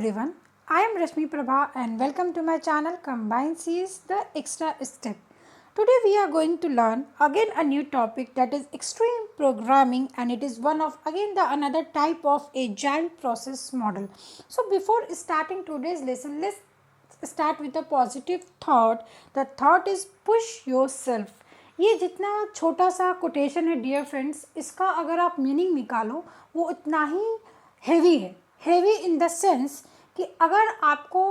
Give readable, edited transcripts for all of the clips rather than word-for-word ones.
everyone, I am Rashmi Prabha and welcome to my channel Combined Series The Extra Step. Today we are going to learn again a new topic, that is extreme programming, and it is one of another type of agile process model. So before starting today's lesson, let's start with a positive thought. The thought is push yourself. ये जितना छोटा सा quotation है dear friends, इसका अगर आप meaning निकालो वो उतना ही हेवी है. हेवी इन द सेंस कि अगर आपको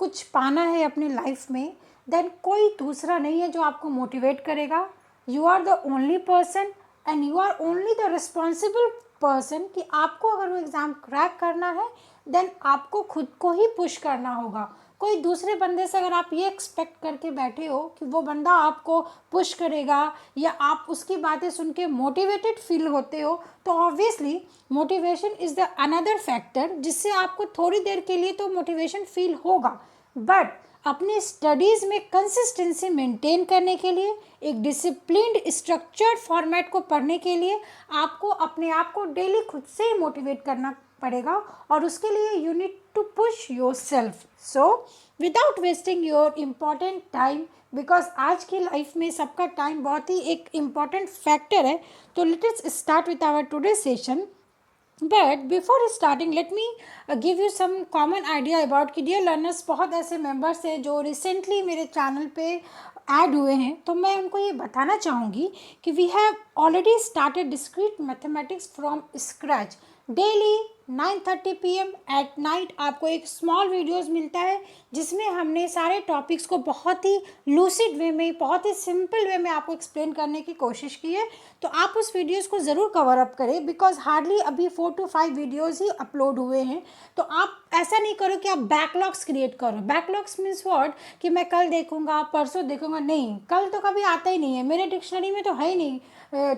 कुछ पाना है अपनी लाइफ में, देन कोई दूसरा नहीं है जो आपको मोटिवेट करेगा. You are the only person and you are only the responsible person कि आपको अगर वो एग्ज़ाम क्रैक करना है देन आपको खुद को ही पुश करना होगा. कोई दूसरे बंदे से अगर आप ये एक्सपेक्ट करके बैठे हो कि वो बंदा आपको पुश करेगा या आप उसकी बातें सुन के मोटिवेटेड फील होते हो, तो obviously motivation is the another factor जिससे आपको थोड़ी देर के लिए तो मोटिवेशन फील होगा. बट अपने स्टडीज़ में कंसिस्टेंसी मेंटेन करने के लिए, एक डिसिप्लिन्ड स्ट्रक्चर्ड फॉर्मेट को पढ़ने के लिए आपको अपने आप को डेली खुद से ही मोटिवेट करना पड़ेगा और उसके लिए you need to push yourself. So without wasting your important time, because आज की लाइफ में सबका टाइम बहुत ही एक इम्पॉर्टेंट फैक्टर है. तो let us start with our today session. But before starting let me give you some common idea about कि dear learners, बहुत ऐसे मेंबर्स हैं जो रिसेंटली मेरे चैनल पे ऐड हुए हैं. तो मैं उनको ये बताना चाहूँगी कि we have already started discrete mathematics from scratch. Daily 9:30 PM at night आपको एक स्मॉल वीडियोस मिलता है जिसमें हमने सारे टॉपिक्स को बहुत ही लूसिड वे में, बहुत ही सिंपल वे में आपको एक्सप्लेन करने की कोशिश की है. तो आप उस वीडियोस को ज़रूर कवर अप करें, बिकॉज हार्डली अभी 4 to 5 वीडियोस ही अपलोड हुए हैं. तो आप ऐसा नहीं करो कि आप बैकलॉग्स क्रिएट करो. बैकलॉग्स मीन्स व्हाट कि मैं कल देखूंगा, परसों देखूंगा. नहीं, कल तो कभी आता ही नहीं है, मेरे डिक्शनरी में तो है ही नहीं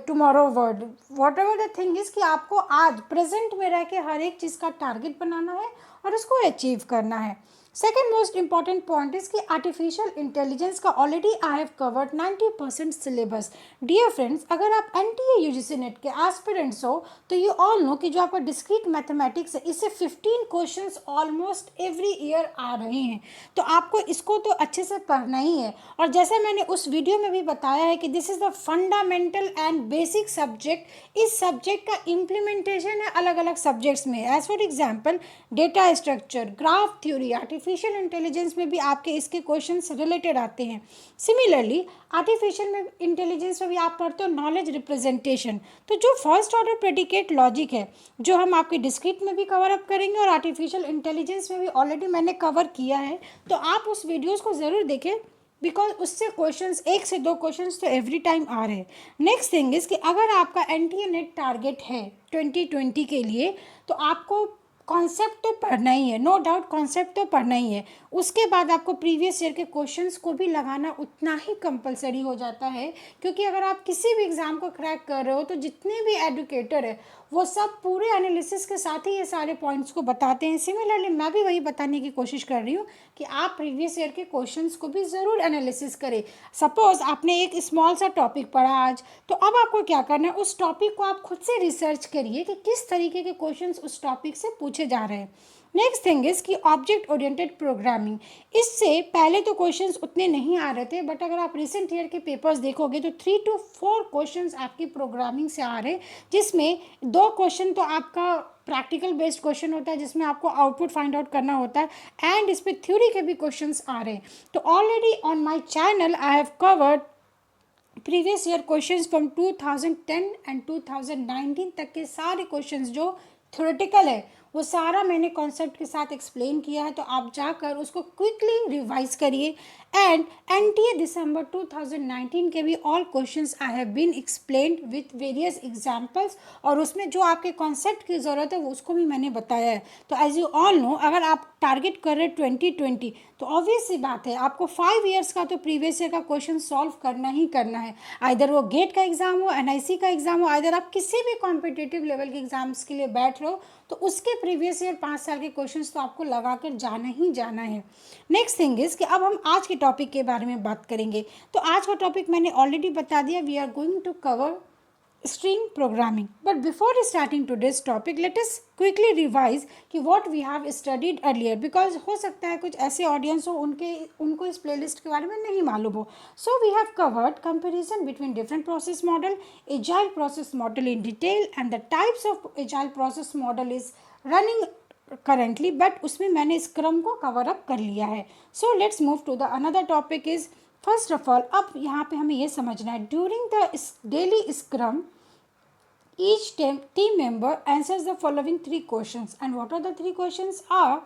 tomorrow word. What ever the thing is कि आपको आज प्रेजेंट में रह के हर एक चीज़ का टारगेट बनाना है और उसको अचीव करना है. Second most important point is कि आर्टिफिशियल इंटेलिजेंस का already I have covered 90% syllabus. Dear friends, अगर आप NTA UGC नेट के एस्पिरेंट्स हो तो यू ऑल नो कि जो आपका डिस्क्रीट मैथमेटिक्स है इससे 15 क्वेश्चंस ऑलमोस्ट एवरी ईयर आ रहे हैं. तो आपको इसको तो अच्छे से पढ़ना ही है. और जैसे मैंने उस वीडियो में भी बताया है कि this is the fundamental and basic subject. इस सब्जेक्ट का इम्प्लीमेंटेशन है अलग अलग सब्जेक्ट्स में. As for example data structure, graph theory, artificial intelligence में भी आपके इसके क्वेश्चंस रिलेटेड आते हैं. सिमिलरली आर्टिफिशियल इंटेलिजेंस में भी आप पढ़ते हो नॉलेज रिप्रेजेंटेशन. तो जो फर्स्ट ऑर्डर प्रेडिकेट लॉजिक है जो हम आपके डिस्क्रीट में भी कवर अप करेंगे और आर्टिफिशियल इंटेलिजेंस में भी ऑलरेडी मैंने कवर किया है. तो आप उस वीडियोज़ को ज़रूर देखें, बिकॉज उससे क्वेश्चंस 1 से 2 क्वेश्चंस तो एवरी टाइम आ रहे हैं. नेक्स्ट थिंग इज़ कि अगर आपका NTA नेट टारगेट है 2020 के लिए तो आपको कॉन्सेप्ट तो पढ़ना ही है, नो डाउट कॉन्सेप्ट तो पढ़ना ही है. उसके बाद आपको प्रीवियस ईयर के क्वेश्चंस को भी लगाना उतना ही कंपलसरी हो जाता है, क्योंकि अगर आप किसी भी एग्ज़ाम को क्रैक कर रहे हो तो जितने भी एडुकेटर है वो सब पूरे एनालिसिस के साथ ही ये सारे पॉइंट्स को बताते हैं. सिमिलरली मैं भी वही बताने की कोशिश कर रही हूँ कि आप प्रीवियस ईयर के क्वेश्चंस को भी ज़रूर एनालिसिस करें. सपोज़ आपने एक स्मॉल सा टॉपिक पढ़ा आज, तो अब आपको क्या करना है, उस टॉपिक को आप खुद से रिसर्च करिए कि किस तरीके के क्वेश्चंस उस टॉपिक से पूछे जा रहे हैं. नेक्स्ट थिंग इज़ कि ऑब्जेक्ट ओरिएंटेड प्रोग्रामिंग. इससे पहले तो क्वेश्चंस उतने नहीं आ रहे थे, बट अगर आप रिसेंट ईयर के पेपर्स देखोगे तो 3 to 4 क्वेश्चंस आपकी प्रोग्रामिंग से आ रहे हैं, जिसमें 2 क्वेश्चन तो आपका प्रैक्टिकल बेस्ड क्वेश्चन होता है जिसमें आपको आउटपुट फाइंड आउट करना होता है, एंड इस पर थ्योरी के भी क्वेश्चंस आ रहे हैं. तो already on my channel I have covered previous year questions from 2010 and 2019 तक के सारे क्वेश्चंस जो थ्योरेटिकल है वो सारा मैंने कॉन्सेप्ट के साथ एक्सप्लेन किया है. तो आप जाकर उसको क्विकली रिवाइज करिए. एंड NTA दिसंबर 2019 के भी all questions I have been explained with various examples, और उसमें जो आपके कॉन्सेप्ट की ज़रूरत है वो उसको भी मैंने बताया है. तो एज यू ऑल नो, अगर आप टारगेट कर रहे 2020 तो ऑब्वियस सी बात है आपको 5 ईयर्स का तो प्रीवियस ईयर का क्वेश्चन सॉल्व करना ही करना है. आइदर वो गेट का एग्ज़ाम हो, NIC का एग्ज़ाम हो, आइदर आप किसी भी कॉम्पिटिटिव लेवल के एग्जाम्स के लिए बैठ रहे हो तो उसके प्रीवियस ईयर 5 साल के क्वेश्चंस तो आपको लगा कर जाना ही जाना है. नेक्स्ट थिंग इज़ कि अब हम आज के टॉपिक के बारे में बात करेंगे. तो आज का टॉपिक मैंने ऑलरेडी बता दिया. We are going to cover string programming. But before starting today's topic, let us quickly revise कि what we have studied earlier, because हो सकता है कुछ ऐसे audience हो उनको इस playlist के बारे में नहीं मालूम हो. So we have covered comparison between different process model, agile process model in detail, and the types of agile process model is running currently, but उसमें मैंने स्क्रम को कवर अप कर लिया है. So let's move to the another topic is, first of all अब यहाँ पे हमें ये समझना है, during the daily scrum each team member answers the following 3 questions. And what are the 3 questions are: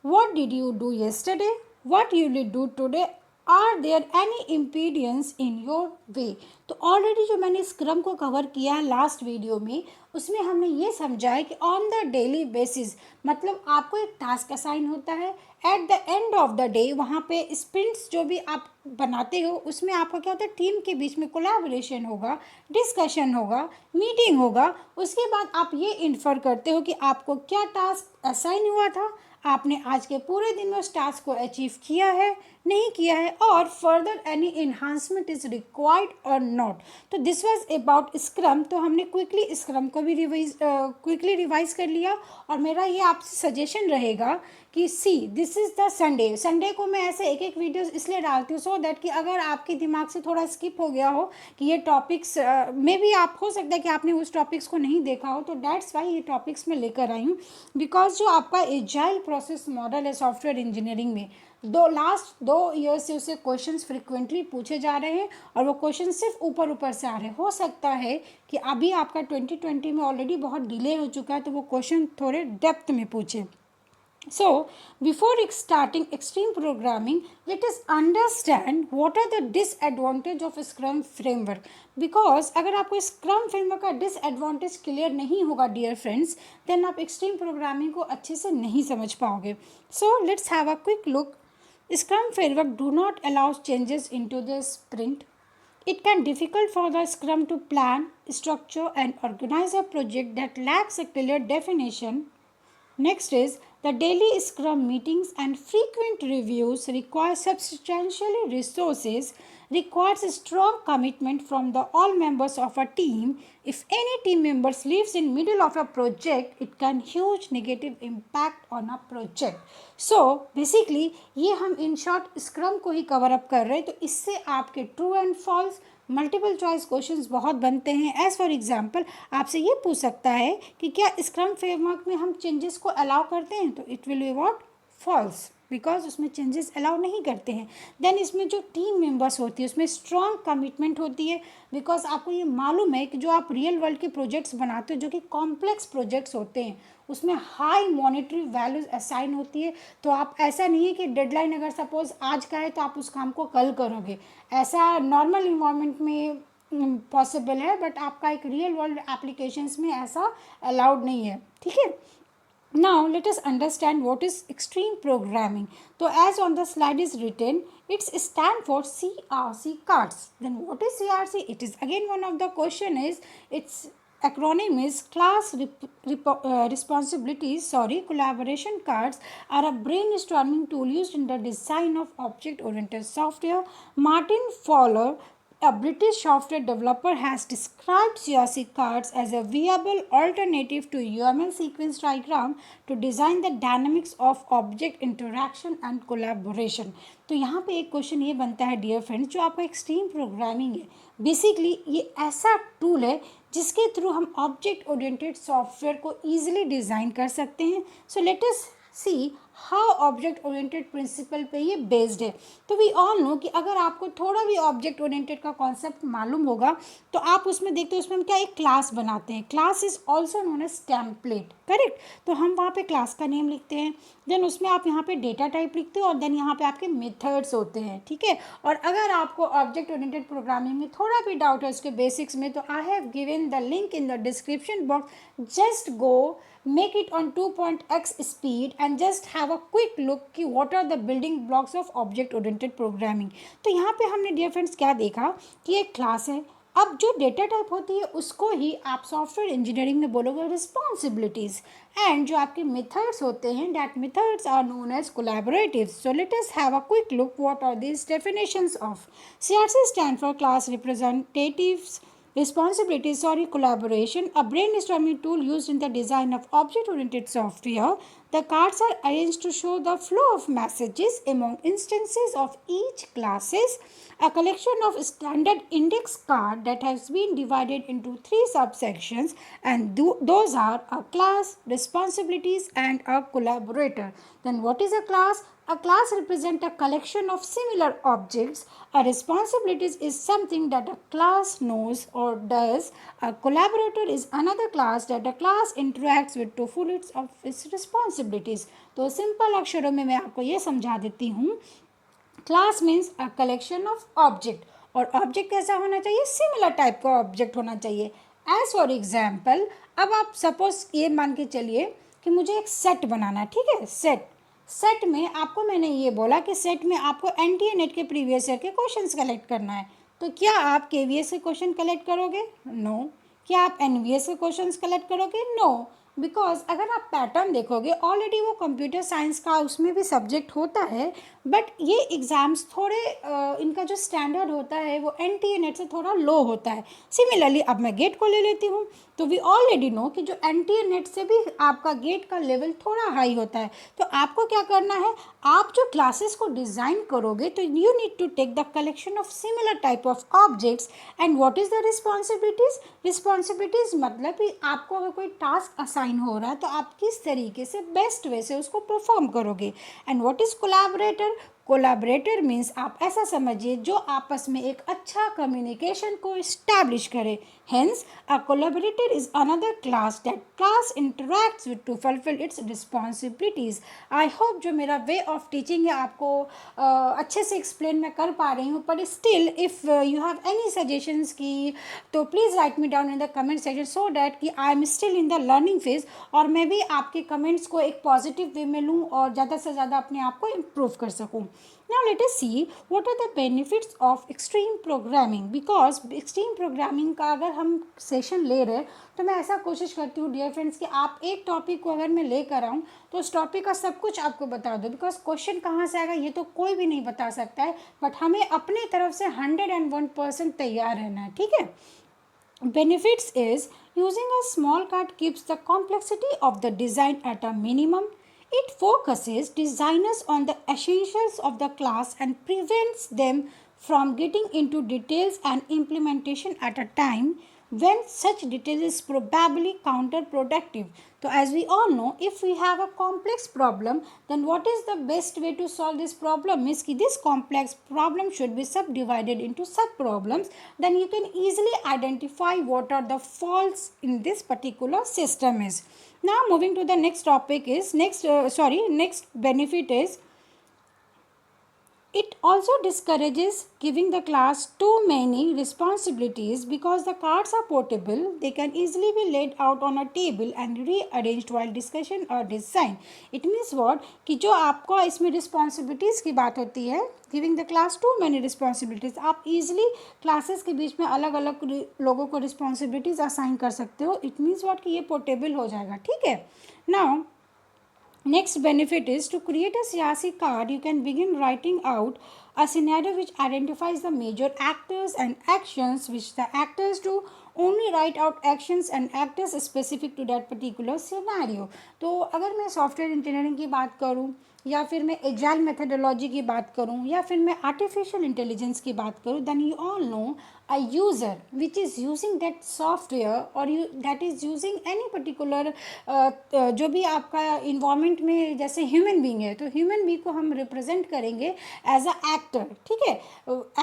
what did you do yesterday, what you will do today, are there any impedance in your way. तो already जो मैंने scrum को cover किया है last video में, उसमें हमने ये समझा है कि ऑन द डेली बेसिस, मतलब आपको एक टास्क असाइन होता है, at the end of the day वहाँ पे स्प्रिंट्स जो भी आप बनाते हो उसमें आपका क्या होता है, टीम के बीच में कोलैबोरेशन होगा, डिस्कशन होगा, मीटिंग होगा. उसके बाद आप ये इन्फर करते हो कि आपको क्या टास्क असाइन हुआ था, आपने आज के पूरे दिन में उस टास्क को अचीव किया है, नहीं किया है, और further any enhancement is required और नॉट. तो दिस वाज अबाउट स्क्रम. तो हमने क्विकली स्क्रम को भी रिवाइज कर लिया. और मेरा ये आपसे सजेशन रहेगा कि see this is the Sunday को मैं ऐसे एक वीडियोस इसलिए डालती हूँ सो दैट कि अगर आपके दिमाग से थोड़ा स्किप हो गया हो कि ये टॉपिक्स में भी आप हो सकता है कि आपने उस टॉपिक्स को नहीं देखा हो, तो डैट्स वाई ये टॉपिक्स मैं लेकर आई हूँ. बिकॉज जो आपका एजाइल प्रोसेस मॉडल है सॉफ्टवेयर इंजीनियरिंग में, लास्ट 2 ईयर्स से उससे क्वेश्चंस फ्रिक्वेंटली पूछे जा रहे हैं और वो क्वेश्चन सिर्फ ऊपर से आ रहे हैं. हो सकता है कि अभी आपका 2020 में ऑलरेडी बहुत डिले हो चुका है, तो वो क्वेश्चन थोड़े डेप्थ में पूछे. So, before starting extreme programming, let us understand what are the disadvantage of Scrum framework. Because अगर आपको Scrum framework का disadvantage clear नहीं होगा dear friends, then आप extreme programming को अच्छे से नहीं समझ पाओगे. So, let's have a quick look. Scrum framework do not allow changes into the sprint. It can be difficult for the Scrum to plan, structure and organize a project that lacks a clear definition. Next is, the daily Scrum meetings and frequent reviews require substantial resources, requires a strong commitment from the all members of a team. If any team members leaves in middle of a project, it can huge negative impact on a project. So basically ये हम in short Scrum को ही cover up कर रहे हैं. तो इससे आपके true and false multiple choice questions बहुत बनते हैं. एज फॉर एग्जांपल आपसे ये पूछ सकता है कि क्या स्क्रम फ्रेमवर्क में हम चेंजेस को अलाउ करते हैं, तो it will be what, false, because उसमें चेंजेस अलाउ नहीं करते हैं. देन इसमें जो टीम मेंबर्स होती है उसमें स्ट्रॉन्ग कमिटमेंट होती है, बिकॉज आपको ये मालूम है कि जो आप रियल वर्ल्ड के प्रोजेक्ट्स बनाते हो जो कि कॉम्प्लेक्स प्रोजेक्ट्स होते हैं उसमें हाई मॉनेटरी वैल्यूज असाइन होती है. तो आप ऐसा नहीं है कि डेडलाइन अगर सपोज आज का है तो आप उस काम को कल करोगे, ऐसा नॉर्मल इन्वायरमेंट में पॉसिबल है, बट आपका एक रियल वर्ल्ड एप्लीकेशंस में ऐसा अलाउड नहीं है. ठीक है. Now let us understand what is extreme programming. So as on the slide is written, it's stand for CRC cards. Then what is CRC? It is again one of the question is, its acronym is collaboration cards are a brainstorming tool used in the design of object oriented software. Martin Fowler, a British software developer, has described CRC cards as a viable alternative to UML sequence diagram to design the dynamics of object interaction and collaboration. तो यहाँ पे एक question ये बनता है dear friends, जो आपका extreme programming है, बेसिकली ये ऐसा टूल है जिसके थ्रू हम ऑब्जेक्ट ओरिएंटेड सॉफ्टवेयर को ईजिली डिज़ाइन कर सकते हैं. So let us see how object oriented principle पे ये बेस्ड है. तो वी ऑल नो कि अगर आपको थोड़ा भी ऑब्जेक्ट ओरिएंटेड का कॉन्सेप्ट मालूम होगा तो आप उसमें देखते हो उसमें हम क्या एक क्लास बनाते हैं. Class is also known as template, correct. तो हम वहाँ पे क्लास का नेम लिखते हैं, देन उसमें आप यहाँ पे डेटा टाइप लिखते हो और देन यहाँ पे आपके मेथड्स होते हैं. ठीक है. और अगर आपको ऑब्जेक्ट ओरिएंटेड प्रोग्रामिंग में थोड़ा भी डाउट है उसके बेसिक्स में, तो I have given the link in the description box. Just go, make it on 2.x speed and just have a quick look कि what are the building blocks of object oriented programming. तो यहाँ पे हमने dear friends क्या देखा कि एक class है. अब जो डेटा टाइप होती है उसको ही आप सॉफ्टवेयर इंजीनियरिंग में बोलोगे रिस्पॉन्सिबिलिटीज़, एंड जो आपके मेथड्स होते हैं that methods are known as collaboratives. So let us have a quick look what are these definitions of. CRC stand for class representatives collaboration, a brainstorming tool used in the design of object-oriented software. The cards are arranged to show the flow of messages among instances of each classes. A collection of standard index card that has been divided into three subsections, and those are a class, responsibilities, and a collaborator. Then what is a class? A class represents a collection of similar objects. A responsibilities is something that a class knows or does. A collaborator is another class that a class interacts with to fulfill its responsibilities. तो simple अक्षरों में मैं आपको ये समझा देती हूँ. Class means a collection of object, और ऑब्जेक्ट कैसा होना चाहिए? सिमिलर टाइप का ऑब्जेक्ट होना चाहिए. एज फॉर एग्जाम्पल, अब आप सपोज ये मान के चलिए कि मुझे एक सेट बनाना है. ठीक है, सेट में आपको मैंने ये बोला कि सेट में आपको एनटीए नेट के प्रीवियस ईयर के क्वेश्चंस कलेक्ट करना है. तो क्या आप केवीएस के क्वेश्चन कलेक्ट करोगे? नो. क्या आप एनवीएस के क्वेश्चंस कलेक्ट करोगे? नो. बिकॉज अगर आप पैटर्न देखोगे, ऑलरेडी वो कंप्यूटर साइंस का उसमें भी सब्जेक्ट होता है, बट ये एग्ज़ाम्स थोड़े इनका जो स्टैंडर्ड होता है वो एनटीए नेट से थोड़ा लो होता है. सिमिलरली अब मैं गेट को ले लेती हूँ, तो वी ऑलरेडी नो कि जो एनटीए नेट से भी आपका गेट का लेवल थोड़ा हाई होता है. तो आपको क्या करना है, आप जो क्लासेस को डिज़ाइन करोगे तो you need to take the collection of similar type of objects. And what is the responsibilities मतलब कि आपको अगर कोई टास्क असाइन हो रहा है तो आप किस तरीके से बेस्ट वे से उसको परफॉर्म करोगे. And what is collaborator means आप ऐसा समझिए जो आपस में एक अच्छा कम्युनिकेशन को इस्टेब्लिश करे. Hence a collaborator is another class that class interacts with two fulfil it's responsibilities. I hope जो मेरा वे ऑफ टीचिंग है आपको अच्छे से एक्सप्लेन मैं कर पा रही हूँ, but still if you have any suggestions की तो please write me down in the comment section so that कि I am still in the learning phase, और मैं भी आपके कमेंट्स को एक पॉजिटिव वे में लूँ और ज़्यादा से ज़्यादा अपने आप को इम्प्रूव कर सकूँ. Now let us see what are the benefits of extreme programming, because extreme programming का अगर हम सेशन ले रहे हैं तो मैं ऐसा कोशिश करती हूँ डियर फ्रेंड्स कि आप एक टॉपिक को अगर मैं लेकर आऊँ तो उस टॉपिक का सब कुछ आपको बता दो. बिकॉज क्वेश्चन कहाँ से आएगा ये तो कोई भी नहीं बता सकता है, बट हमें अपने तरफ से 101% तैयार रहना है. ठीक है. Benefits is using a small card keeps the complexity of the design at a minimum. It focuses designers on the essentials of the class and prevents them from getting into details and implementation at a time when such detail is probably counterproductive. So as we all know, if we have a complex problem, then what is the best way to solve this problem is कि this complex problem should be subdivided into sub problems. Then you can easily identify what are the faults in this particular system is. Now moving to the next topic is next benefit is it also discourages giving the class too many responsibilities because the cards are portable. They can easily be laid out on a table and rearranged while discussion or design. It means what कि जो आपको इसमें responsibilities की बात होती है, giving the class too many responsibilities, आप easily classes के बीच में अलग अलग लोगों को responsibilities assign कर सकते हो. It means what कि ये portable हो जाएगा. ठीक है. Now next benefit is to create a Siyasi card. You can begin writing out a scenario which identifies the major actors and actions which the actors do. Only write out actions and actors specific to that particular scenario. तो अगर मैं software engineering की बात करूँ, या फिर मैं agile methodology की बात करूँ, या फिर मैं आर्टिफिशियल इंटेलिजेंस की बात करूँ, then you all know a user which is using that software or that is using any particular जो भी आपका इन्वायरमेंट में जैसे ह्यूमन बींग है, तो ह्यूमन बींग को हम रिप्रेजेंट करेंगे एज अ एक्टर. ठीक है.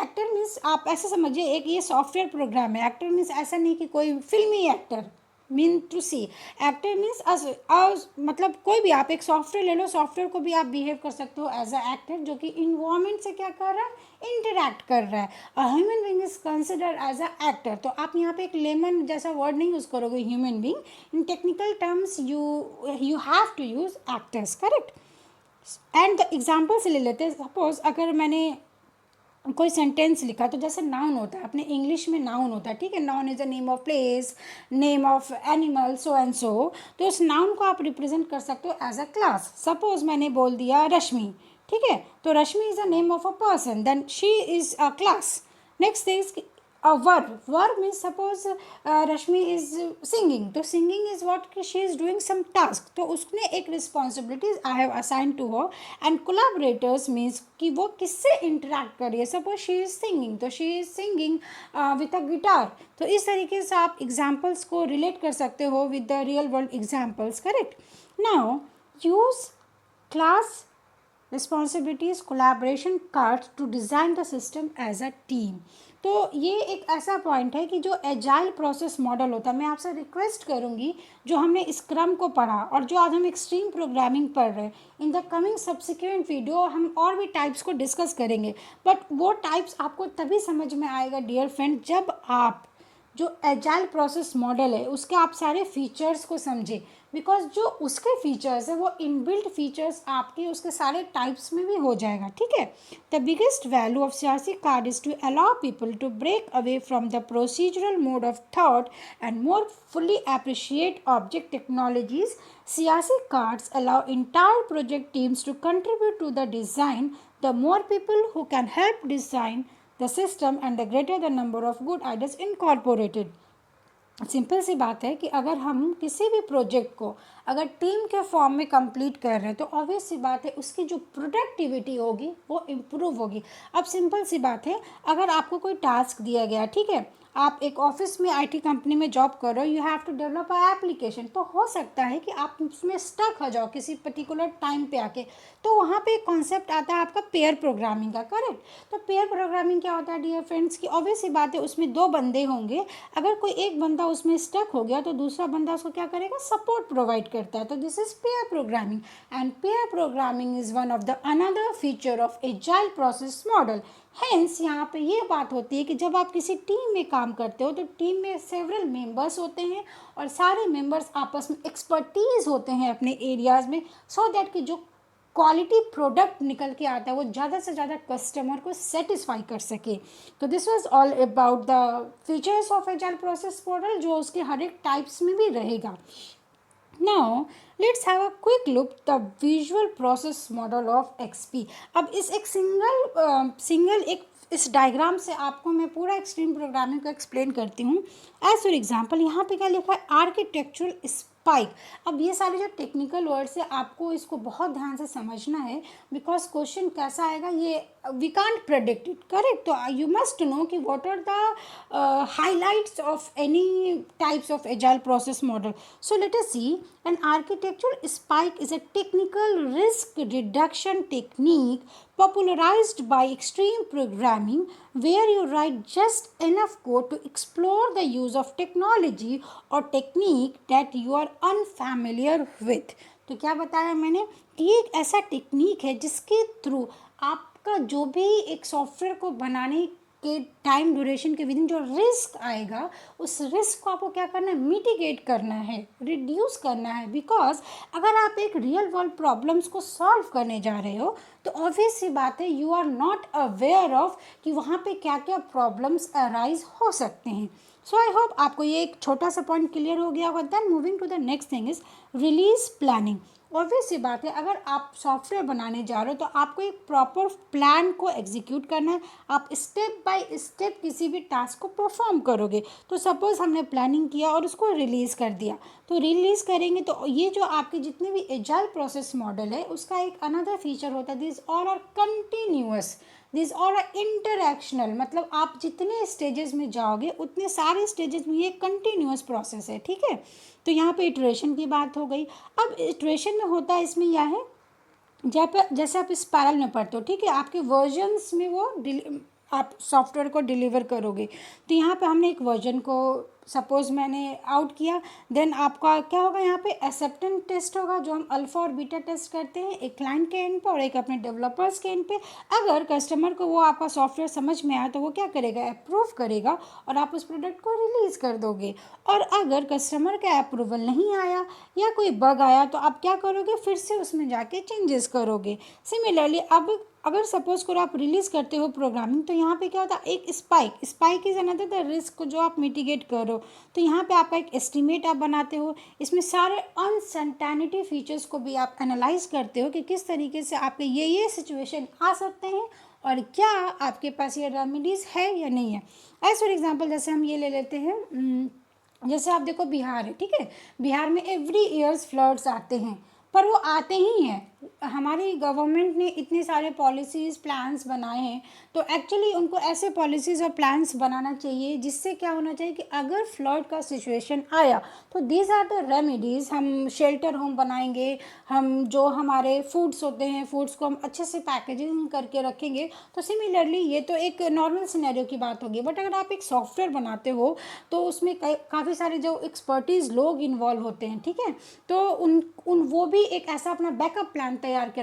एक्टर मीन्स आप ऐसे समझिए एक ये सॉफ्टवेयर प्रोग्राम है. एक्टर मीन्स ऐसा नहीं कि कोई फिल्मी actor mean to see. Actor means मतलब कोई भी आप एक सॉफ्टवेयर ले लो, सॉफ्टवेयर को भी आप बिहेव कर सकते हो एज अ एक्टर जो कि इन्वायरमेंट से क्या कर रहा है, इंटरैक्ट कर रहा है. A human being is consider as a actor. तो आप यहाँ पे एक लेमन जैसा वर्ड नहीं यूज़ करोगे human being. In technical terms you have to use actors. Correct. And the example से ले लेते हैं. सपोज अगर मैंने कोई सेंटेंस लिखा, तो जैसे नाउन होता है, अपने इंग्लिश में नाउन होता है. ठीक है. Noun is a name of place, name of animal, so and so. तो उस नाउन को आप रिप्रेजेंट कर सकते हो एज अ क्लास. सपोज मैंने बोल दिया रश्मि. ठीक है. तो Rashmi is a name of a person, then she is a class. Next is a verb means suppose Rashmi is singing, तो singing is what she is doing some task, तो उसने एक responsibilities I have assigned to her. And collaborators means कि वो किससे interact कर रही है, suppose she is singing, तो she is singing with a guitar. तो इस तरीके से आप examples को relate कर सकते हो with the real world examples, correct? Now use class responsibilities collaboration cards to design the system as a team. तो ये एक ऐसा पॉइंट है कि जो एजाइल प्रोसेस मॉडल होता है, मैं आपसे रिक्वेस्ट करूँगी जो हमने स्क्रम को पढ़ा और जो आज हम एक्सट्रीम प्रोग्रामिंग पढ़ रहे हैं, in the coming subsequent video हम और भी टाइप्स को डिस्कस करेंगे. बट वो टाइप्स आपको तभी समझ में आएगा डियर फ्रेंड जब आप जो एजाइल प्रोसेस मॉडल है उसके आप सारे फीचर्स को समझें. बिकॉज जो उसके फीचर्स है वो इनबिल्ट फीचर्स आपके उसके सारे टाइप्स में भी हो जाएगा. ठीक है. द बिगेस्ट वैल्यू ऑफ सियासी card is to allow people to break away from the procedural mode of thought and more fully appreciate object technologies. Siyasi cards allow entire project teams to contribute to the design. The more people who can help design the system and the greater the number of good ideas incorporated. Simple सी बात है कि अगर हम किसी भी project को अगर टीम के फॉर्म में कंप्लीट कर रहे हैं तो ऑब्वियस सी बात है उसकी जो प्रोडक्टिविटी होगी वो इम्प्रूव होगी. अब सिंपल सी बात है, अगर आपको कोई टास्क दिया गया, ठीक है, आप एक ऑफिस में आईटी कंपनी में जॉब कर रहे हो, you have to develop a application, तो हो सकता है कि आप उसमें स्टक हो जाओ किसी पर्टिकुलर टाइम पे आके. तो वहाँ पे एक कॉन्सेप्ट आता है आपका पेयर प्रोग्रामिंग का, करेक्ट. तो पेयर प्रोग्रामिंग क्या होता है डियर फ्रेंड्स की ऑब्वियस सी बात है उसमें दो बंदे होंगे. अगर कोई एक बंदा उसमें स्टक हो गया तो दूसरा बंदा उसको क्या करेगा, सपोर्ट प्रोवाइड करता है. तो this is pair programming and pair programming is one of the another feature of agile process model. Hence यहाँ पे ये बात होती है कि जब आप किसी टीम में काम करते हो तो टीम में सेवरल मेंबर्स होते हैं और सारे मेंबर्स आपस में एक्सपर्टीज होते हैं अपने एरियाज़ में, सो दैट कि जो क्वालिटी प्रोडक्ट निकल के आता है वो ज़्यादा से ज़्यादा कस्टमर को सेटिस्फाई कर सके. तो this was all about the features of agile process model जो उसके हर एक टाइप्स में भी रहेगा. Now let's have a quick look the visual process model of XP. अब इस एक सिंगल एक इस डायग्राम से आपको मैं पूरा एक्सट्रीम प्रोग्रामिंग को एक्सप्लेन करती हूँ. एज फॉर एग्जांपल यहाँ पे क्या लिखा है, आर्किटेक्चरल स्पाइक. अब ये सारे जो टेक्निकल वर्ड्स है आपको इसको बहुत ध्यान से समझना है बिकॉज क्वेश्चन कैसा आएगा ये we can't predict it, correct. तो यू मस्ट नो कि what are the highlights of any types of agile process model. So let us see, an architectural spike is a technical risk reduction technique popularized by extreme programming where you write just enough code to explore the use of technology or technique that you are unfamiliar with. तो क्या बताया मैंने कि एक ऐसा technique है जिसके through आपका जो भी एक सॉफ्टवेयर को बनाने के टाइम ड्यूरेशन के विदिन जो रिस्क आएगा उस रिस्क को आपको क्या करना है, मिटिगेट करना है, रिड्यूस करना है. बिकॉज अगर आप एक रियल वर्ल्ड प्रॉब्लम्स को सॉल्व करने जा रहे हो तो ऑब्वियस सी बात है you are not aware of कि वहाँ पे क्या क्या प्रॉब्लम्स अराइज हो सकते हैं. सो आई होप आपको ये एक छोटा सा पॉइंट क्लियर हो गया होगा. Then moving to the next thing is release planning. Obvious सी बात है अगर आप सॉफ्टवेयर बनाने जा रहे हो तो आपको एक प्रॉपर प्लान को एग्जीक्यूट करना है. आप स्टेप बाय स्टेप किसी भी टास्क को परफॉर्म करोगे. तो सपोज हमने प्लानिंग किया और उसको रिलीज़ कर दिया, तो रिलीज़ करेंगे तो ये जो आपके जितने भी एजाइल प्रोसेस मॉडल है उसका एक अनदर फीचर होता है, this all are continuous, this all are interactional. मतलब आप जितने स्टेजेस में जाओगे उतने सारे स्टेजेस में ये कंटिन्यूअस प्रोसेस है. ठीक है. तो यहाँ पे इटरेशन की बात हो गई. अब इटरेशन में होता है इसमें यह है जैसे आप स्पाइरल में पढ़ते हो, ठीक है, आपके वर्जन्स में वो आप सॉफ्टवेयर को डिलीवर करोगे. तो यहाँ पे हमने एक वर्जन को सपोज मैंने आउट किया, देन आपका क्या होगा, यहाँ पे एक्सेप्टेंस टेस्ट होगा जो हम अल्फ़ा और बीटा टेस्ट करते हैं, एक क्लाइंट के एंड पे और एक अपने डेवलपर्स के एंड पे. अगर कस्टमर को वो आपका सॉफ्टवेयर समझ में आया तो वो क्या करेगा, अप्रूव करेगा और आप उस प्रोडक्ट को रिलीज़ कर दोगे. और अगर कस्टमर का अप्रूवल नहीं आया या कोई बग आया तो आप क्या करोगे, फिर से उसमें जाके चेंजेस करोगे. सिमिलरली अब अगर सपोज करो आप रिलीज़ करते हो प्रोग्रामिंग तो यहाँ पे क्या होता है, एक spike is another the risk जो आप मिटिगेट करो. तो यहाँ पे आपका एक एस्टिमेट आप बनाते हो, इसमें सारे अनसर्टेनिटी फीचर्स को भी आप एनालाइज करते हो कि किस तरीके से आपके ये सिचुएशन आ सकते हैं और क्या आपके पास ये रेमेडीज़ है या नहीं है। एज फॉर एग्जांपल जैसे हम ये ले लेते हैं, जैसे आप देखो बिहार है, ठीक है, बिहार में एवरी ईयर्स फ्लड्स आते हैं, पर वो आते ही हैं। हमारी गवर्नमेंट ने इतने सारे पॉलिसीज़ प्लान्स बनाए हैं, तो एक्चुअली उनको ऐसे पॉलिसीज़ और प्लान्स बनाना चाहिए जिससे क्या होना चाहिए कि अगर फ्लड का सिचुएशन आया तो दीज आर द रेमेडीज़। हम शेल्टर होम बनाएंगे, हम जो हमारे फूड्स होते हैं फूड्स को हम अच्छे से पैकेजिंग करके रखेंगे। तो सिमिलरली ये तो एक नॉर्मल सिनेरियो की बात होगी, बट अगर आप एक सॉफ्टवेयर बनाते हो तो उसमें काफ़ी सारे जो एक्सपर्टीज़ लोग इन्वॉल्व होते हैं, ठीक है, तो उन वो भी एक ऐसा अपना बैकअप प्लान तैयार के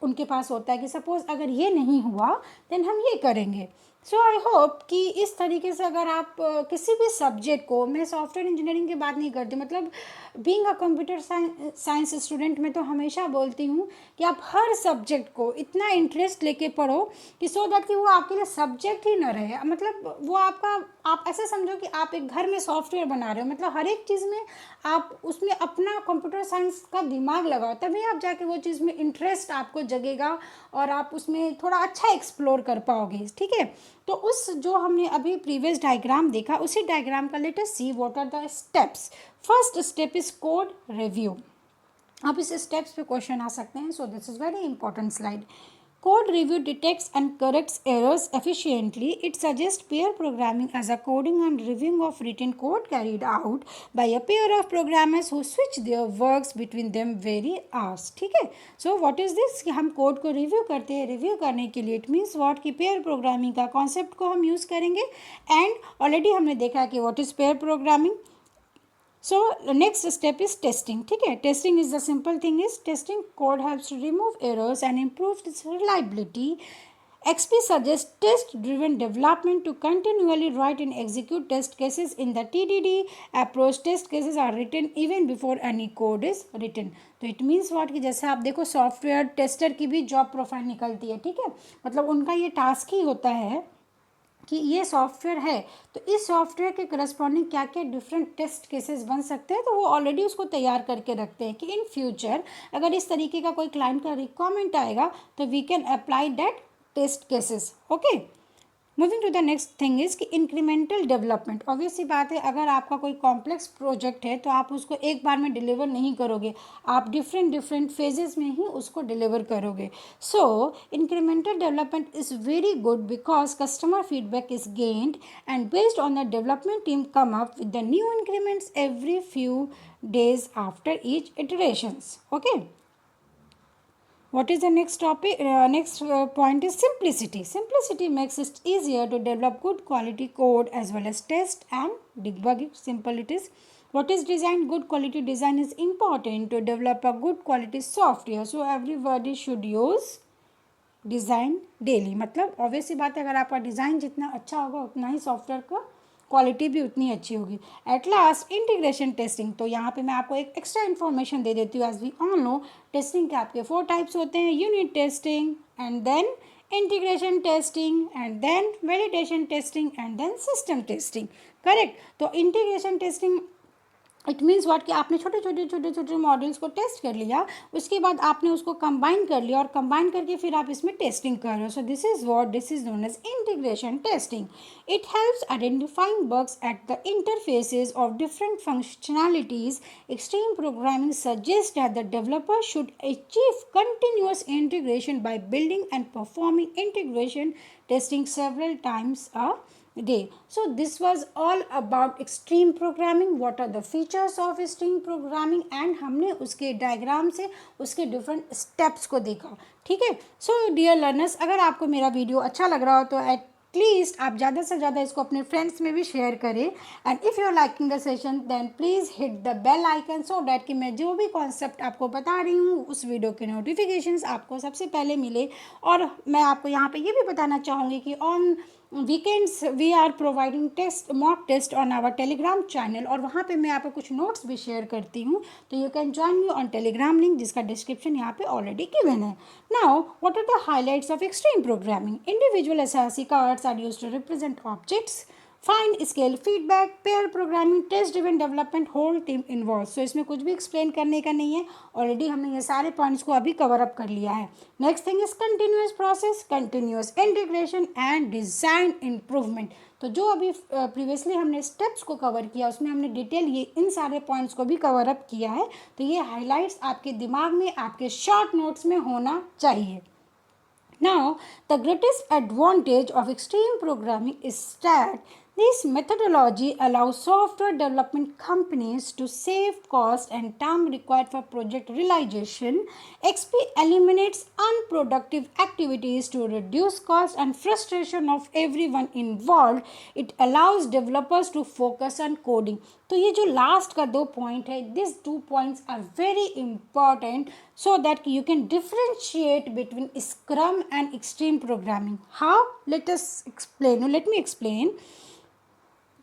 उनके पास होता है कि सपोज़ अगर ये नहीं हुआ देन हम ये करेंगे। सो आई होप कि इस तरीके से अगर आप किसी भी सब्जेक्ट को, मैं सॉफ्टवेयर इंजीनियरिंग की बात नहीं करती, मतलब being a computer science student मैं तो हमेशा बोलती हूँ कि आप हर सब्जेक्ट को इतना इंटरेस्ट लेके पढ़ो कि सो दैट कि वो आपके लिए सब्जेक्ट ही ना रहे। मतलब वो आपका, आप ऐसे समझो कि आप एक घर में सॉफ्टवेयर बना रहे हो, मतलब हर एक चीज़ में आप उसमें अपना कंप्यूटर साइंस का दिमाग लगाओ, तभी आप जाके वो चीज़ में इंटरेस्ट आपको जगेगा और आप उसमें थोड़ा अच्छा एक्सप्लोर कर पाओगे, ठीक है। तो उस जो हमने अभी प्रीवियस डायग्राम देखा, उसी डायग्राम का let us see what are the steps. First step is code review. अब इस स्टेप्स पे क्वेश्चन आ सकते हैं, so this is very important slide. Code review detects and corrects errors efficiently. It suggests pair programming as a coding and reviewing of written code carried out by a pair of programmers who switch their works between them very hours. ठीक है, so what is this कि हम code को review करते हैं। Review करने के लिए इट मीन्स व्हाट कि पेयर प्रोग्रामिंग का कॉन्सेप्ट को हम यूज़ करेंगे। एंड ऑलरेडी हमने देखा कि what is pair programming. So the next step is testing. ठीक है, testing is the simple thing is testing code helps to remove errors and improve its reliability. XP suggests test-driven development to continually write and execute test cases in the TDD approach. Test cases are written even before any code is written. तो it means what कि जैसे आप देखो software tester की भी job profile निकलती है, ठीक है, मतलब उनका ये टास्क ही होता है कि ये सॉफ्टवेयर है तो इस सॉफ्टवेयर के करस्पॉन्डिंग क्या क्या डिफरेंट टेस्ट केसेस बन सकते हैं, तो वो ऑलरेडी उसको तैयार करके रखते हैं कि इन फ्यूचर अगर इस तरीके का कोई क्लाइंट का रिक्वायरमेंट आएगा तो we can apply that test cases. Okay, moving to the next thing is कि इंक्रीमेंटल डेवलपमेंट। ऑब्वियस सी बात है, अगर आपका कोई कॉम्प्लेक्स प्रोजेक्ट है तो आप उसको एक बार में डिलीवर नहीं करोगे, आप डिफरेंट फेजेस में ही उसको डिलीवर करोगे। So incremental development is very good because customer feedback is gained and based on the development team come up with the new increments every few days after each iterations. Okay, what is the next topic? Next point is simplicity. Simplicity makes it easier to develop good quality code as well as test and debug it. Simple it is. What is design? Good quality design is important to develop a good quality software. So everybody should use design daily. मतलब obvious सी बात है, अगर आपका design जितना अच्छा होगा उतना ही सॉफ्टवेयर का क्वालिटी भी उतनी अच्छी होगी। At last integration testing. तो यहाँ पे मैं आपको एक एक्स्ट्रा इन्फॉर्मेशन दे देती हूँ। As we all know testing के आपके 4 टाइप्स होते हैं, unit testing and then integration testing and then validation testing and then system testing. Correct. तो integration testing it means what कि आपने छोटे मॉडल्स को टेस्ट कर लिया, उसके बाद आपने उसको कंबाइन कर लिया और कंबाइन करके फिर आप इसमें टेस्टिंग कर रहे हो। So this is known as integration testing. It helps identifying bugs at the interfaces of different functionalities. Extreme programming suggest that the developer should achieve continuous integration by building and performing integration testing several times a day. So this was all about extreme programming. What are the features of extreme programming? And हमने उसके diagram से उसके different steps को देखा। ठीक है, so dear learners, अगर आपको मेरा वीडियो अच्छा लग रहा हो तो एटलीस्ट आप ज़्यादा से ज़्यादा इसको अपने फ्रेंड्स में भी शेयर करें। And if you are liking the session then please hit the bell icon so that कि मैं जो भी कॉन्सेप्ट आपको बता रही हूँ उस वीडियो के नोटिफिकेशंस आपको सबसे पहले मिले। और मैं आपको यहाँ पे ये भी बताना चाहूँगी कि on weekends we are providing test mock test on our Telegram channel, और वहाँ पे मैं आपको कुछ नोट्स भी शेयर करती हूँ। तो you can join me on Telegram link जिसका डिस्क्रिप्शन यहाँ पे ऑलरेडी गिवन है। Now what are the highlights of extreme programming? Individual SRC cards are used to represent objects find scale feedback pair programming test driven development whole team involve. So इसमें कुछ भी explain करने का नहीं है, already हमने ये सारे पॉइंट्स को अभी कवर अप कर लिया है। Next thing is continuous process, continuous integration and design improvement. तो जो अभी प्रीवियसली हमने स्टेप्स को कवर किया उसमें हमने डिटेल ये इन सारे पॉइंट्स को भी कवर अप किया है। तो ये हाईलाइट्स आपके दिमाग में आपके शॉर्ट नोट्स में होना चाहिए। Now, the greatest advantage of extreme programming is that this methodology allows software development companies to save cost and time required for project realization. XP eliminates unproductive activities to reduce cost and frustration of everyone involved. It allows developers to focus on coding. तो ये जो last का 2 point है, this 2 points are very important so that you can differentiate between Scrum and extreme programming. How? Let me explain.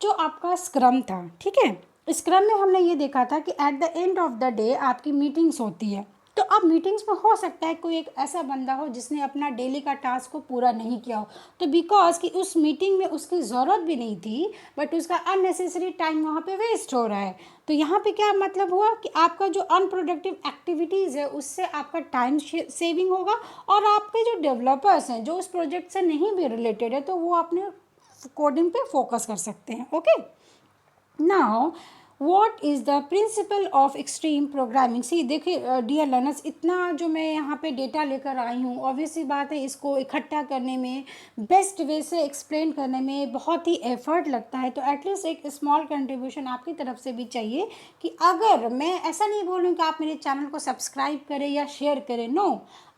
जो आपका scrum था, ठीक है, स्क्रम में हमने ये देखा था कि at the end of the day आपकी मीटिंग्स होती है। तो अब मीटिंग्स में हो सकता है कोई एक ऐसा बंदा हो जिसने अपना डेली का टास्क को पूरा नहीं किया हो, तो बिकॉज कि उस मीटिंग में उसकी ज़रूरत भी नहीं थी बट उसका अननेसेसरी टाइम वहाँ पे वेस्ट हो रहा है। तो यहाँ पे क्या मतलब हुआ कि आपका जो अनप्रोडक्टिव एक्टिविटीज़ है उससे आपका टाइम सेविंग होगा, और आपके जो डेवलपर्स हैं जो उस प्रोजेक्ट से नहीं भी रिलेटेड है तो वो अपने कोडिंग पे फोकस कर सकते हैं। Okay, now what is the principle of extreme programming. See देखिए डियर लर्नर्स, इतना जो मैं यहाँ पे डेटा लेकर आई हूँ, ऑब्वियसली बात है इसको इकट्ठा करने में, बेस्ट वे से एक्सप्लेन करने में बहुत ही एफर्ट लगता है। तो एटलीस्ट एक स्मॉल कंट्रीब्यूशन आपकी तरफ से भी चाहिए कि अगर मैं ऐसा नहीं बोल रही हूँ कि आप मेरे चैनल को सब्सक्राइब करें या शेयर करें, नो,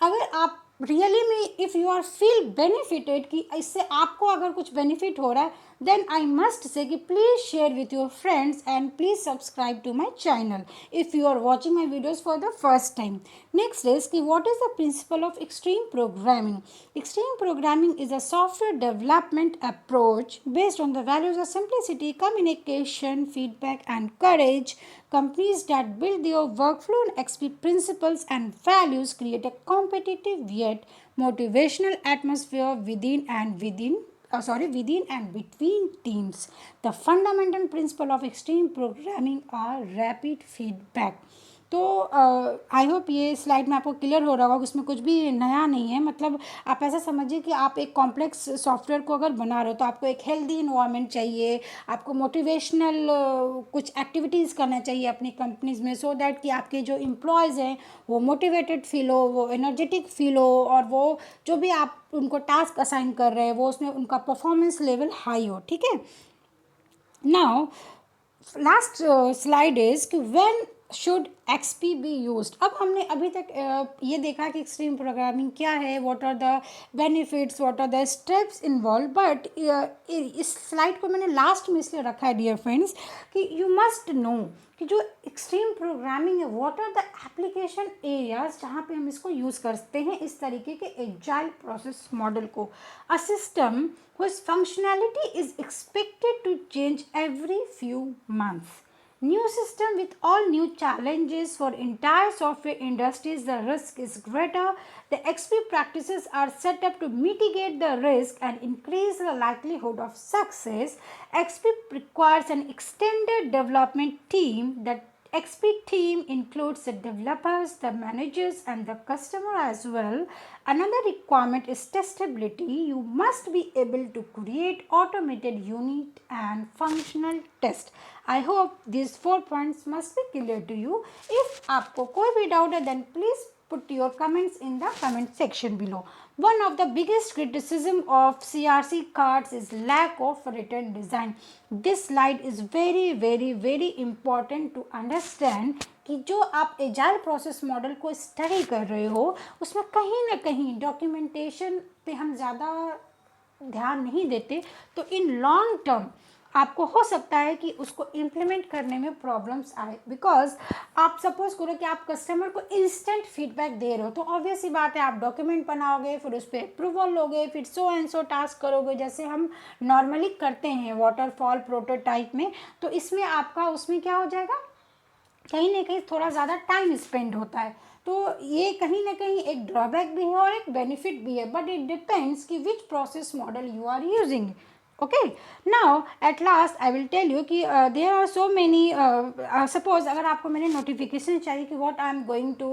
अगर आप रियली में if you are feel benefited कि इससे आपको अगर कुछ बेनिफिट हो रहा है, then I must say कि please share with your friends and please subscribe to my channel if you are watching my videos for the first time. Next is कि what is the principle of extreme programming? Extreme programming is a software development approach based on the values of simplicity, communication, feedback and courage. Companies that build their workflow on XP principles and values create a competitive yet motivational atmosphere within and between teams. The fundamental principle of extreme programming are rapid feedback. तो I hope ये slide में आपको clear हो रहा होगा, उसमें कुछ भी नया नहीं है। मतलब आप ऐसा समझिए कि आप एक कॉम्प्लेक्स सॉफ्टवेयर को अगर बना रहे हो तो आपको एक हेल्दी इन्वायरमेंट चाहिए, आपको मोटिवेशनल कुछ एक्टिविटीज़ करना चाहिए अपनी कंपनीज़ में, सो दैट कि आपके जो एम्प्लॉयज़ हैं वो मोटिवेटेड फील हो, वो एनर्जेटिक फील हो, और वो जो भी आप उनको टास्क असाइन कर रहे हैं वो उसमें उनका परफॉर्मेंस लेवल हाई हो। ठीक है, नाउ लास्ट स्लाइड इज कि when should XP be used. अब हमने अभी तक ये देखा कि एक्सट्रीम प्रोग्रामिंग क्या है, what are the benefits, what are the steps involve, but इस स्लाइड को मैंने लास्ट में इसलिए रखा है डियर फ्रेंड्स कि यू मस्ट नो कि जो एक्सट्रीम प्रोग्रामिंग है what are the application areas जहाँ पे हम इसको यूज़ करते हैं इस तरीके के एजाइल प्रोसेस मॉडल को। A system whose functionality is expected to change every few months. New system with all new challenges for entire software industries, the risk is greater. The XP practices are set up to mitigate the risk and increase the likelihood of success. XP requires an extended development team. That XP team includes the developers, the managers and the customer as well. Another requirement is testability. You must be able to create automated unit and functional test. I hope these 4 points must be clear to you. If आपको कोई भी doubt है then please put your comments in the comment section below. One of the biggest criticism of CRC cards is lack of written design. This slide is very important to understand कि जो आप agile process model को study कर रहे हो उसमें कहीं ना कहीं डॉक्यूमेंटेशन पे हम ज़्यादा ध्यान नहीं देते, तो इन लॉन्ग टर्म आपको हो सकता है कि उसको इम्प्लीमेंट करने में प्रॉब्लम्स आए। बिकॉज आप सपोज करो कि आप कस्टमर को इंस्टेंट फीडबैक दे रहे हो, तो ऑब्वियस ही बात है आप डॉक्यूमेंट बनाओगे, फिर उस पर अप्रूवल लोगे, फिर सो एंड सो टास्क करोगे जैसे हम नॉर्मली करते हैं वाटरफॉल प्रोटोटाइप में। तो इसमें आपका उसमें क्या हो जाएगा, कहीं ना कहीं थोड़ा ज़्यादा टाइम स्पेंड होता है। तो ये कहीं ना कहीं एक ड्रॉबैक भी है और एक बेनिफिट भी है, बट इट डिपेंड्स कि which process model you are using. Okay. Now at last I will tell you कि there are so many, suppose अगर आपको मेरे नोटिफिकेशन चाहिए कि what I am going to,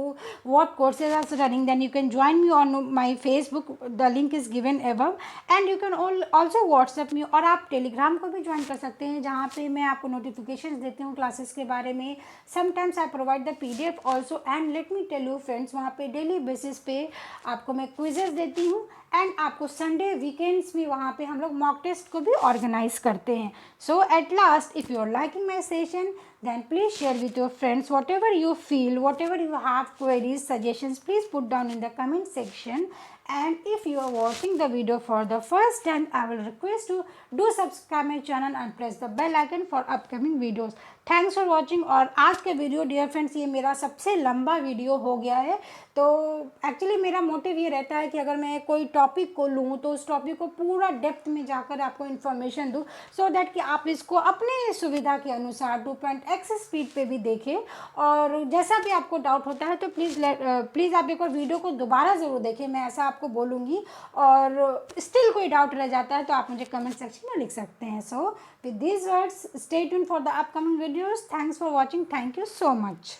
what courses are running, then you can join me on my Facebook, the link is given above. And you can also WhatsApp me, और आप Telegram को भी join कर सकते हैं जहाँ पे मैं आपको नोटिफिकेशन देती हूँ क्लासेस के बारे में. Sometimes I provide the PDF also. And let me tell you friends, वहाँ पे डेली बेसिस पे आपको मैं क्विजेस देती हूँ. एंड आपको संडे वीकेंड्स में वहाँ पे हम लोग मॉक टेस्ट को भी ऑर्गेनाइज करते हैं. So at last, if you are liking my session, then please share with your friends whatever you feel, whatever you have queries, suggestions, please put down in the comment section. And if you are watching the video for the first time, I will request you do subscribe my channel and press the bell icon for upcoming videos. Thanks for watching. और आज के video dear friends ये मेरा सबसे लंबा video हो गया है. तो एक्चुअली मेरा मोटिव ये रहता है कि अगर मैं कोई टॉपिक को लूँ तो उस टॉपिक को पूरा डेप्थ में जाकर आपको इन्फॉर्मेशन दूँ, सो दैट कि आप इसको अपने सुविधा के अनुसार 2.x स्पीड पे भी देखें. और जैसा भी आपको डाउट होता है तो प्लीज़ आप एक और वीडियो को दोबारा ज़रूर देखें, मैं ऐसा आपको बोलूँगी. और स्टिल कोई डाउट रह जाता है तो आप मुझे कमेंट सेक्शन में लिख सकते हैं. सो with these words, stay tuned for the upcoming videos. Thanks for watching. Thank you so much.